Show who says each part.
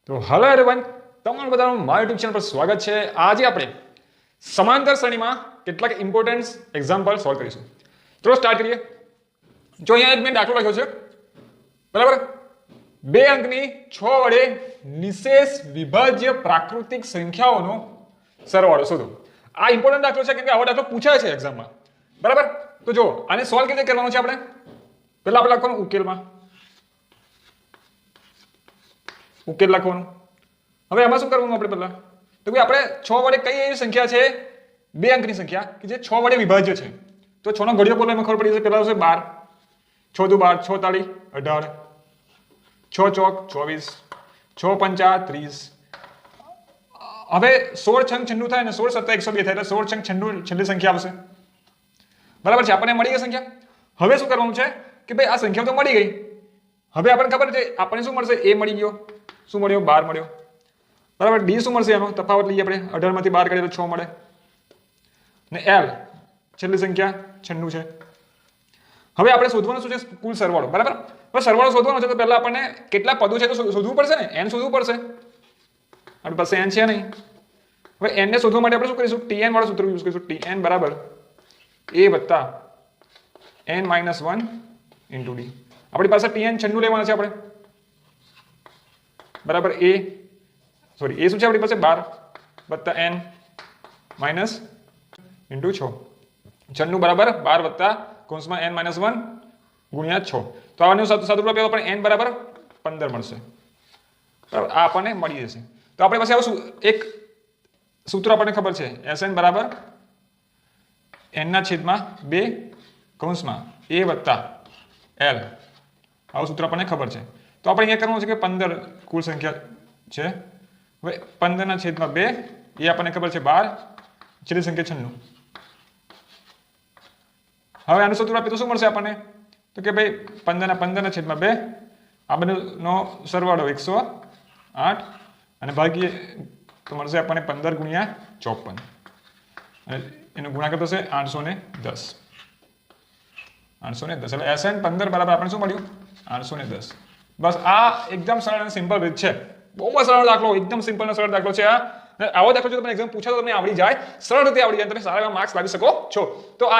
Speaker 1: તો hello everyone, તમારું બધાનું મારા યુટ્યુબ ચેનલ પર સ્વાગત છે. આજે આપણે સમાંતર શ્રેણીમાં કેટલાક ઇમ્પોર્ટન્ટ એક્ઝામ્પલ સોલ્વ કરીશું. ચલો સ્ટાર્ટ કરીએ. જો અહીંયા એક મેં દાખલો લખ્યો છે, બરાબર. 2 અંકની 6 વડે નિશેષ વિભાજ્ય પ્રાકૃતિક સંખ્યાઓનો સરવાળો શોધો. આ ઇમ્પોર્ટન્ટ દાખલો છે, કેમ કે આવો દાખલો પૂછાય છે એક્ઝામમાં, બરાબર. તો જો આને સોલ્વ કેવી રીતે કરવાનો છે આપણે પહેલા આપણે લખવાનું ઉકેલમાં ઉકેલ લખવાનું. હવે એમાં શું કરવાનું આપણે પહેલા તો ભાઈ આપણે 6 વડે કઈ એવી સંખ્યા છે 2 અંકની સંખ્યા કે જે 6 વડે વિભાજ્ય છે. તો 6 નો ઘડિયો બોલો એમાં ખબર પડી જશે. પહેલા આવશે 12, 6 દુ 12, 6 તાળી 18, 6 ચોક 24, 6 પંચા 30. હવે 16 છંગ 96 થાય ને 16 સત્તા 102 થાય એટલે 16 છંગ 96 છેલ્લી સંખ્યા આવશે, બરાબર છે. આપણને મળી ગઈ સંખ્યા. હવે શું કરવાનું છે કે ભાઈ આ સંખ્યા તો મળી ગઈ. હવે આપણને ખબર છે આપણને શું મળશે, એ મળી ગયો. શું મળ્યો? 12 મળ્યો, બરાબર. ડી શું મળશે? એનો તફાવત લઈએ આપણે. 18 માંથી 12 કરીએ તો 6 મળે. ને એલ છેલ્લી સંખ્યા 96 છે. હવે આપણે શોધવાનું શું છે? કુલ સરવાળો, બરાબર. હવે સરવાળો શોધવાનો છે તો પહેલા આપણને કેટલા પદો છે તો શોધવું પડશે ને. n શોધવું પડશે. આપણી પાસે n છે નહીં. હવે n ને શોધવા માટે આપણે શું કરીશું? tn વાળો સૂત્ર યુઝ કરીશું. tn બરાબર a વત્તા n - 1 ઇન્ટુ d. આપણી પાસે tn 96 લેવાના છે આપણે, બરાબર. એ શું છે આપણી પાસે? 12 વત્તા n માઇનસ ઇન્ટુ 6. 96 બરાબર 12 વત્તા કૌંસમાં n - 1 ગુણ્યા 6. તો આનું સાદુરૂપ આપીએ તો આપણે n બરાબર 15 મળશે, બરાબર. આ આપણને મળી જશે. તો આપણી પાસે આવું એક સૂત્ર આપણને ખબર છે, Sn બરાબર n ના છેદમાં 2 કૌંસમાં a વત્તા l. આવું સૂત્ર આપણને ખબર છે. તો આપણે અહીંયા કરવાનું છે કે 15 કુલ સંખ્યા છે. હવે 15 ના છેદમાં 2 એ આપણને ખબર છે 12, છેલ્લી સંખ્યા 96. હવે આનું સૂત્ર આપીએ તો શું મળશે આપણને? તો કે ભાઈ 15 ના છેદમાં 2, આ બંનેનો સરવાળો 108 અને ભાગીએ તો મળશે આપણને 15 ગુણ્યા 54 અને એનો ગુણાકાર થશે 810. 810 એટલે Sn 15 બરાબર આપણે શું મળ્યું? 810. બસ આ એકદમ સરળ અને સિમ્પલ રીત છે. બહુ જ સરળ દાખલો, એકદમ સિમ્પલ અને સરળ દાખલો છે આ. આવો દાખલો જો તમને એક્ઝામ પૂછે તો તમને આવડી જાય, સરળ રીતે આવડી જાય, તમે સારા એવા માર્ક્સ લાવી શકો છો. તો આ